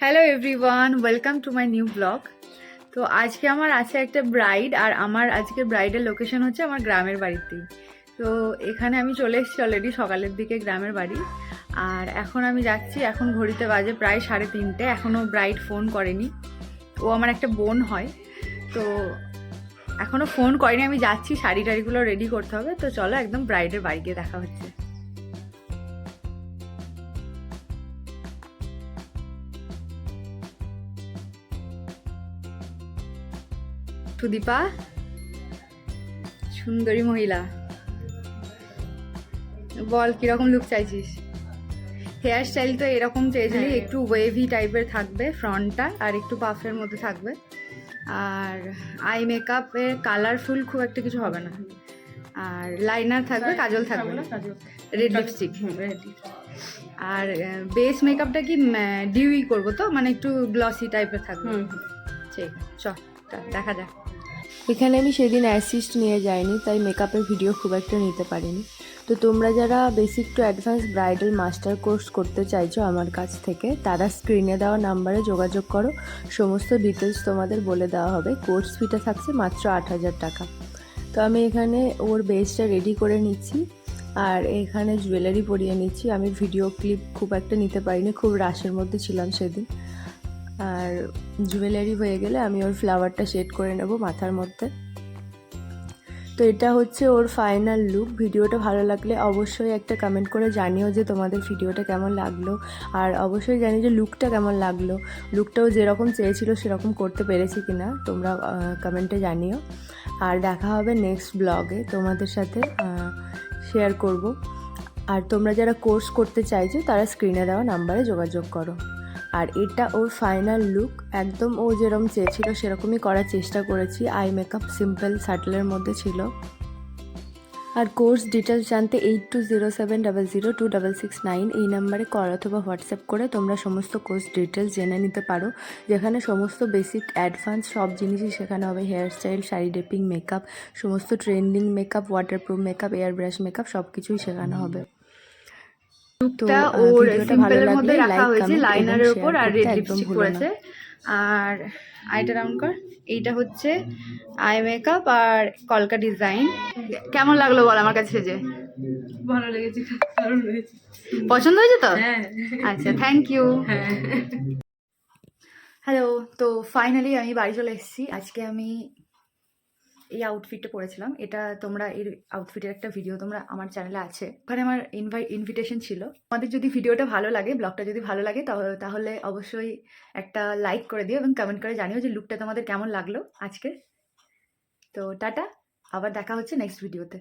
Hello everyone, welcome to my new blog. তো আজকে আমার আছে একটা ব্রাইড, আর আমার আজকে ব্রাইডের লোকেশন হচ্ছে আমার গ্রামের বাড়িতেই। তো এখানে আমি চলে এসেছি অলরেডি সকালের দিকে গ্রামের বাড়ি। আর এখন আমি যাচ্ছি, এখন ঘড়িতে বাজে প্রায় 3:30। এখনও ব্রাইড ফোন করেনি, ও আমার একটা বোন হয়। তো এখনও ফোন করেনি, আমি যাচ্ছি, শাড়ি টাড়িগুলো রেডি করতে হবে। তো চলো একদম ব্রাইডের বাড়ি গিয়ে দেখা হচ্ছে। সুদীপা, সুন্দরী মহিলা, বল কিরকম লুক চাইছিস? হেয়ার স্টাইল তো এরকম চেয়েছিলি, একটু ওয়েভি টাইপের থাকবে ফ্রন্টটা, আর একটু পাফের মধ্যে থাকবে। আর আই মেকআপের কালারফুল খুব একটা কিছু হবে না, আর লাইনার থাকবে, কাজল থাকবে, রেড লিপস্টিক। আর বেস মেকআপটা কি ডিউই করবো তো, মানে একটু গ্লসি টাইপের থাকবে। ঠিক আছে, চল দেখা যাক। এখানে আমি সেদিন অ্যাসিস্ট নিয়ে যাইনি, তাই মেকআপের ভিডিও খুব একটা নিতে পারিনি। তো তোমরা যারা basic to advance bridal master course করতে চাইছো আমার কাছ থেকে, তারা স্ক্রিনে দেওয়া নাম্বারে যোগাযোগ করো। সমস্ত ডিটেলস তোমাদের বলে দেওয়া হবে। কোর্স ফিটা থাকছে মাত্র 8,000 টাকা। তো আমি এখানে ওর বেসটা রেডি করে নিচ্ছি, আর এখানে জুয়েলারি পরিয়ে নিচ্ছি। আমি ভিডিও ক্লিপ খুব একটা নিতে পারিনি, খুব রাশের মধ্যে ছিলাম সেদিন। আর জুয়েলারি হয়ে গেলে আমি ওর ফ্লাওয়ারটা সেট করে নেব মাথার মধ্যে। তো এটা হচ্ছে ওর ফাইনাল লুক। ভিডিওটা ভালো লাগলে অবশ্যই একটা কমেন্ট করে জানিও যে তোমাদের ভিডিওটা কেমন লাগলো, আর অবশ্যই জানিও যে লুকটা কেমন লাগলো। লুকটাও যেরকম চেয়েছিল সেরকম করতে পেরেছি কিনা তোমরা কমেন্টে জানিও। আর দেখা হবে নেক্সট ব্লগে, তোমাদের সাথে শেয়ার করব। আর তোমরা যারা কোর্স করতে চাইছো তারা স্ক্রিনে দেওয়া নাম্বারে যোগাযোগ করো। আর এটা ওর ফাইনাল লুক, একদম ও যেরকম চেয়েছিল সেরকমই করার চেষ্টা করেছি। আই মেকআপ সিম্পল সাটলের মধ্যে ছিল। আর কোর্স ডিটেলস জানতে 8207002669 এই নাম্বারে কল অথবা হোয়াটসঅ্যাপ করে তোমরা সমস্ত কোর্স ডিটেলস জেনে নিতে পারো, যেখানে সমস্ত বেসিক অ্যাডভান্স সব জিনিসই শেখানো হবে। Hair style, sari draping, makeup, সমস্ত trending makeup, waterproof makeup, air brush makeup সব কিছুই শেখানো হবে। তো লুকটা ওর ভিডিওটা ভালো সিম্পলের লাগলে মধ্যে রাখা লাইক, হয়েছে, কমেন্ট এবং লাইনারের শেয়ার উপর, আর করতে রেড একদম লিপস্টিক ভুলো না। পরেছে। আর আইটা রাউন্ড কর। এইটা হচ্ছে আই মেকআপ আর কলকা ডিজাইন। কেমন লাগলো বল আমার কাছে সেজে? ভালো লেগেছে, দারুণ লেগেছে। পছন্দ হয়েছে তো? হ্যাঁ। আচ্ছা, থ্যাংক ইউ। হ্যাঁ। হ্যালো, তো ফাইনালি আমি বাড়ি চলে এসেছি। আজকে আমি এই আউটফিটটা পরেছিলাম, এটা তোমরা এর আউটফিটের একটা ভিডিও তোমরা আমার চ্যানেলে আছে, ওখানে আমার ইনভিটেশন ছিল। আমাদের যদি ভিডিওটা ভালো লাগে, ব্লগটা যদি ভালো লাগে, তাহলে অবশ্যই একটা লাইক করে দিও এবং কমেন্ট করে জানিও যে লুকটা তোমাদের কেমন লাগলো আজকে। তো টাটা, আবার দেখা হচ্ছে নেক্সট ভিডিওতে।